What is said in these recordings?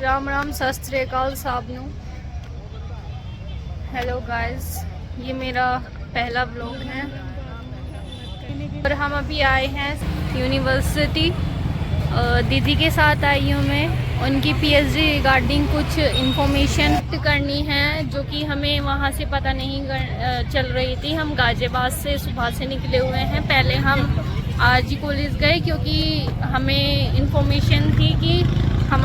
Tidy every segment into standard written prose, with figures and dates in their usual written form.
राम राम सत श्री अकाल साहब नू। हेलो गाइस, ये मेरा पहला ब्लॉग है और हम अभी आए हैं यूनिवर्सिटी। दीदी के साथ आई हूँ मैं, उनकी पीएचडी रिगार्डिंग कुछ इन्फॉर्मेशन करनी है जो कि हमें वहाँ से पता नहीं चल रही थी। हम गाजियाबाद से सुबह से निकले हुए हैं। पहले हम आरजी कॉलेज गए क्योंकि हमें इन्फॉर्मेशन थी कि हम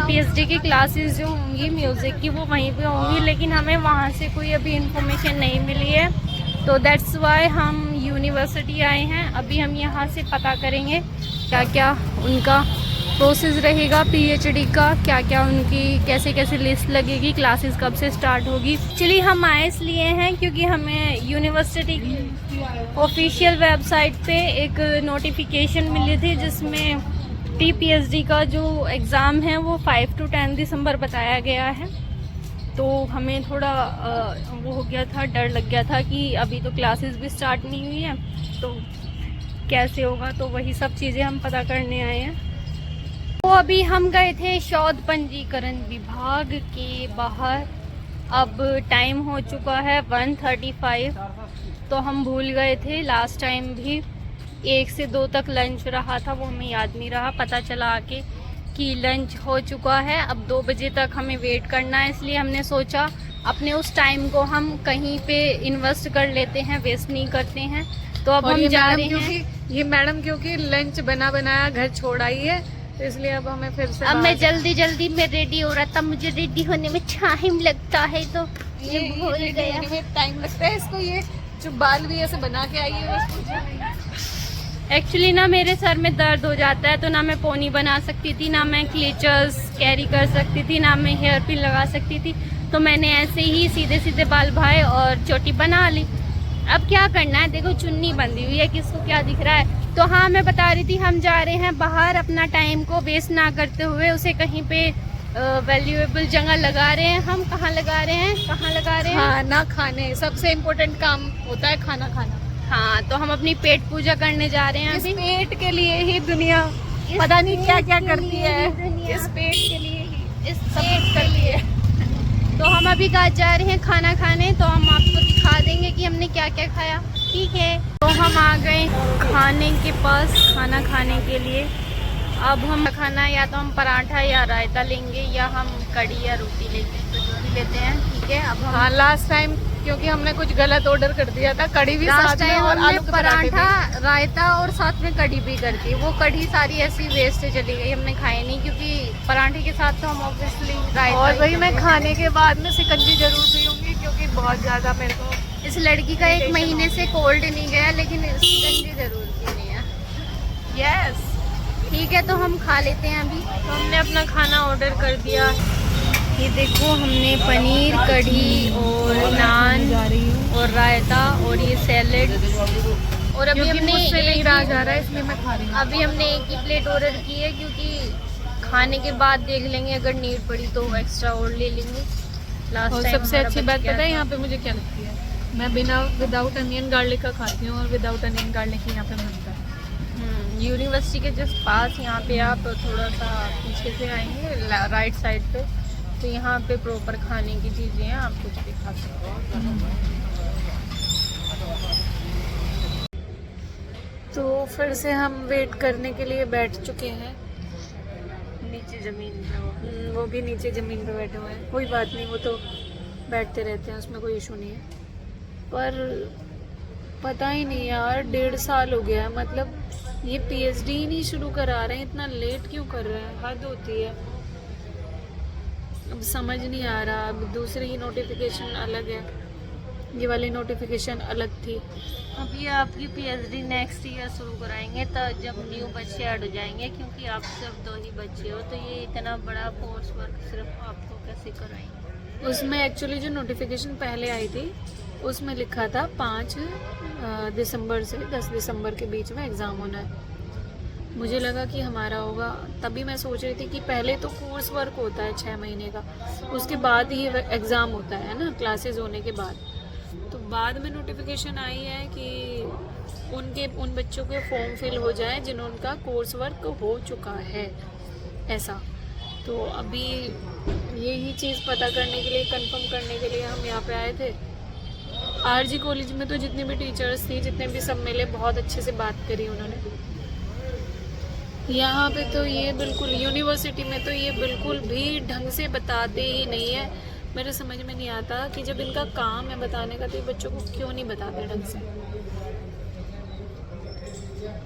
पीएचडी की क्लासेस जो होंगी म्यूज़िक की वो वहीं पे होंगी, लेकिन हमें वहाँ से कोई अभी इन्फॉर्मेशन नहीं मिली है। तो दैट्स वाई हम यूनिवर्सिटी आए हैं। अभी हम यहाँ से पता करेंगे क्या क्या उनका प्रोसेस रहेगा पीएचडी का, क्या क्या उनकी कैसे कैसे लिस्ट लगेगी, क्लासेस कब से स्टार्ट होगी। चलिए, हम आए इसलिए हैं क्योंकि हमें यूनिवर्सिटी की ऑफिशियल वेबसाइट पे एक नोटिफिकेशन मिली थी जिसमें पीएचडी का जो एग्ज़ाम है वो 5 to 10 दिसंबर बताया गया है। तो हमें थोड़ा वो हो गया था, डर लग गया था कि अभी तो क्लासेस भी स्टार्ट नहीं हुई है तो कैसे होगा। तो वही सब चीज़ें हम पता करने आए हैं। तो अभी हम गए थे शोध पंजीकरण विभाग के बाहर। अब टाइम हो चुका है 1:35। तो हम भूल गए थे लास्ट टाइम भी 1 से 2 तक लंच रहा था, वो हमें याद नहीं रहा। पता चला आके कि लंच हो चुका है। अब 2 बजे तक हमें वेट करना है, इसलिए हमने सोचा अपने उस टाइम को हम कहीं पे इन्वेस्ट कर लेते हैं, वेस्ट नहीं करते हैं। तो अब हम जा रहे हैं। ये मैडम क्योंकि लंच बना बनाया घर छोड़ आई है, तो इसलिए अब हमें फिर से अब मैं जल्दी में रेडी हो रहा था। मुझे रेडी होने में टाइम लगता है तो ये भूल गया। टाइम लगता है इसको। ये जो बाल भी ऐसे बना के आई है बस। एक्चुअली ना मेरे सर में दर्द हो जाता है, तो ना मैं पोनी बना सकती थी, ना मैं क्लीचर्स कैरी कर सकती थी, ना मैं हेयर पिन लगा सकती थी। तो मैंने ऐसे ही सीधे सीधे बाल भाए और चोटी बना ली। अब क्या करना है, देखो चुन्नी बंधी हुई है, किसको क्या दिख रहा है। तो हाँ, मैं बता रही थी हम जा रहे हैं बाहर, अपना टाइम को वेस्ट ना करते हुए उसे कहीं पे वैल्यूएबल जगह लगा रहे हैं। हम कहाँ लगा रहे हैं, कहाँ लगा रहे हैं? खाना खाने। सबसे इम्पोर्टेंट काम होता है खाना खाना। हाँ, तो हम अपनी पेट पूजा करने जा रहे हैं। इस पेट के लिए ही दुनिया पता नहीं क्या क्या करती है। इस पेट के लिए ही, इस पेट के लिए। तो हम अभी आज जा रहे हैं खाना खाने, तो हम आपको दिखा देंगे कि हमने क्या क्या खाया। ठीक है, तो हम आ गए खाने के पास खाना खाने के लिए। अब हम खाना या तो हम पराठा या रायता लेंगे या हम कड़ी या रोटी लेंगे, तो जो भी लेते हैं। ठीक है, अब हम लास्ट टाइम क्योंकि हमने कुछ गलत ऑर्डर कर दिया था, कड़ी भी लास्ट साथ में टाइम और हमने आलू के पराठा पराठे रायता और साथ में कड़ी भी कर दी। वो कड़ी सारी ऐसी वेस्ट चली गई, हमने खाई नहीं क्योंकि पराठे के साथ तो हम ऑब्वियसली रायता। और वही मैं खाने के बाद में शिकंजी जरूर पीऊंगी क्योंकि बहुत ज्यादा मेरे को इस लड़की का 1 महीने से कोल्ड नहीं गया, लेकिन शिकंजी जरूर पीनी है। यस। ठीक है, तो हम खा लेते हैं अभी। तो हमने अपना खाना ऑर्डर कर दिया। ये देखो, हमने पनीर कढ़ी और नान और रायता और ये सैलेड। और अभी हमने नहीं रहा जा रहा है, इसलिए मैं खा रही हूँ। अभी हमने 1 ही प्लेट ऑर्डर की है क्योंकि खाने के बाद देख लेंगे, अगर नीड पड़ी तो एक्स्ट्रा और ले लेंगे। लास्ट और टाइम सबसे अच्छी बात पता है यहाँ पे मुझे क्या लगती है, मैं बिना विदाउट अनियन गार्लिक का खाती हूँ और विदाउट अनियन गार्लिक यहाँ पे मिलता है। यूनिवर्सिटी के जस्ट पास यहाँ पे आप थोड़ा सा पीछे से आएंगे राइट साइड पे, तो यहाँ पे प्रॉपर खाने की चीज़ें हैं, आप कुछ भी खा सकते हो। तो फिर से हम वेट करने के लिए बैठ चुके हैं। नीचे ज़मीन पे वो भी नीचे ज़मीन पे बैठे हुए हैं। कोई बात नहीं, वो तो बैठते रहते हैं, उसमें कोई इशू नहीं है। पर पता ही नहीं यार, 1.5 साल हो गया। मतलब ये पीएचडी ही नहीं शुरू करा रहे हैं, इतना लेट क्यों कर रहे हैं, हद होती है। अब समझ नहीं आ रहा। अब दूसरी ही नोटिफिकेशन अलग है, ये वाली नोटिफिकेशन अलग थी। अभी आपकी पीएचडी नेक्स्ट ईयर शुरू कराएंगे, तो जब न्यू बच्चे ऐड हो जाएंगे, क्योंकि आप सिर्फ 2 ही बच्चे हो, तो ये इतना बड़ा कोर्स वर्क सिर्फ आपको कैसे कराएंगे। उसमें एक्चुअली जो नोटिफिकेशन पहले आई थी उसमें लिखा था 5 दिसंबर से 10 दिसंबर के बीच में एग्ज़ाम होना है। मुझे लगा कि हमारा होगा, तभी मैं सोच रही थी कि पहले तो कोर्स वर्क होता है 6 महीने का, उसके बाद ही एग्ज़ाम होता है ना, क्लासेस होने के बाद। तो बाद में नोटिफिकेशन आई है कि उन बच्चों के फॉर्म फिल हो जाए जिन्होंने उनका कोर्स वर्क हो चुका है, ऐसा। तो अभी यही चीज़ पता करने के लिए, कंफर्म करने के लिए हम यहाँ पे आए थे। आरजी कॉलेज में तो जितने भी टीचर्स थी, जितने भी सब मिले, बहुत अच्छे से बात करी उन्होंने। यहाँ पे तो ये बिल्कुल, यूनिवर्सिटी में तो ये बिल्कुल भी ढंग से बताते ही नहीं है। मेरे समझ में नहीं आता कि जब इनका काम है बताने का तो ये बच्चों को क्यों नहीं बताते ढंग से।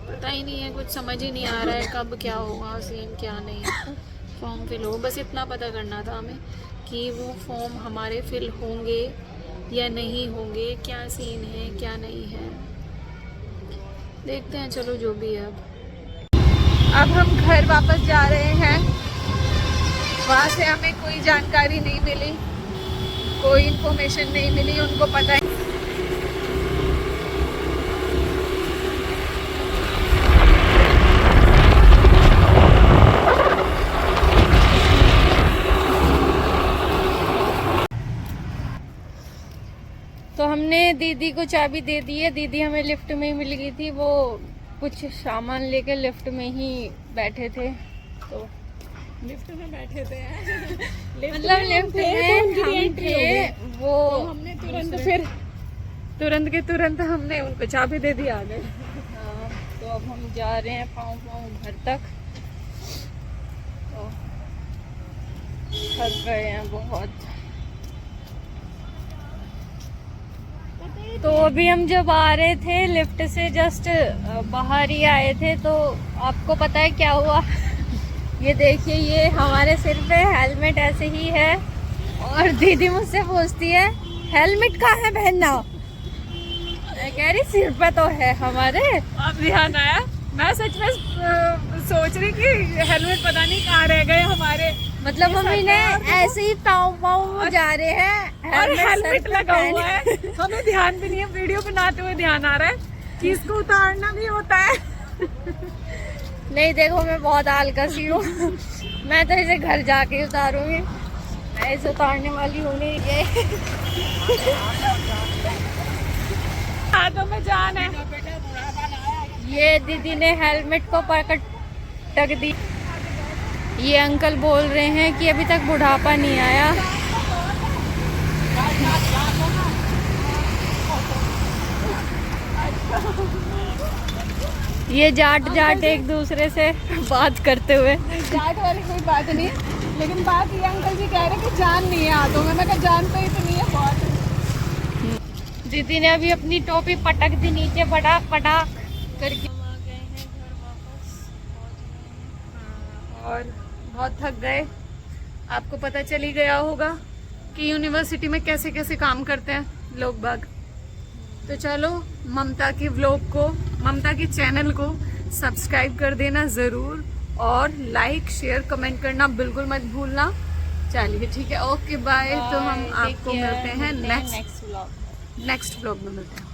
पता ही नहीं है, कुछ समझ ही नहीं आ रहा है कब क्या होगा, सीन क्या नहीं, फॉर्म फिल हो। बस इतना पता करना था हमें कि वो फॉर्म हमारे फिल होंगे या नहीं होंगे, क्या सीन है क्या नहीं है, देखते हैं। चलो जो भी है। अब हम घर वापस जा रहे हैं। वहाँ से हमें कोई जानकारी नहीं मिली, कोई इन्फॉर्मेशन नहीं मिली। उनको पता है तो हमने दीदी को चाबी दे दी है। दीदी हमें लिफ्ट में ही मिल गई थी, वो कुछ सामान लेके लिफ्ट में ही बैठे थे। तो लिफ्ट में बैठे थे मतलब लिफ्ट में हम थे, वो हमने तुरंत के तुरंत हमने उनको चाबी दे दी, आ गए। हाँ, तो अब हम जा रहे हैं पाँव घर तक। तो थक गए हैं बहुत। तो अभी हम जब आ रहे थे लिफ्ट से जस्ट बाहर ही आए थे, तो आपको पता है क्या हुआ? ये देखिए, ये हमारे सिर पे हेलमेट ऐसे ही है और दीदी मुझसे पूछती है हेलमेट कहाँ है पहनना। मैं कह रही सिर पे तो है हमारे। अब ध्यान आया, मैं सच में सोच रही कि हेलमेट पता नहीं कहाँ रह गए हमारे। मतलब हम इन्हें ऐसे ही पाँव जा रहे हैं और हेलमेट लगा हुआ है, हमें ध्यान भी नहीं है। वीडियो बनाते हुए ध्यान आ रहा है कि इसको उतारना भी होता है। नहीं देखो, मैं बहुत आलसी हूँ। मैं तो इसे घर जाके उतारूंगी, मैं इसे उतारने वाली हूँ नहीं। हाथों में जान है। ये दीदी ने हेलमेट को टक दी। ये अंकल बोल रहे हैं कि अभी तक बुढ़ापा नहीं आया। ये जाट एक दूसरे से बात करते हुए। जाट वाली कोई बात नहीं, लेकिन बात ये अंकल जी कह रहे कि जान नहीं है हाथों में। मैं कहा जान तो इतनी है बहुत। दीदी ने अभी अपनी टोपी पटक दी नीचे, पटाख करके। हम आ गए हैं घर वापस, और बहुत थक गए। आपको पता चल ही गया होगा कि यूनिवर्सिटी में कैसे कैसे काम करते हैं लोग बाग। तो चलो, ममता की व्लॉग को, ममता की चैनल को सब्सक्राइब कर देना ज़रूर, और लाइक शेयर कमेंट करना बिल्कुल मत भूलना। चलिए ठीक है, ओके बाय। तो हम आपको मिलते हैं नेक्स्ट व्लॉग में मिलते हैं।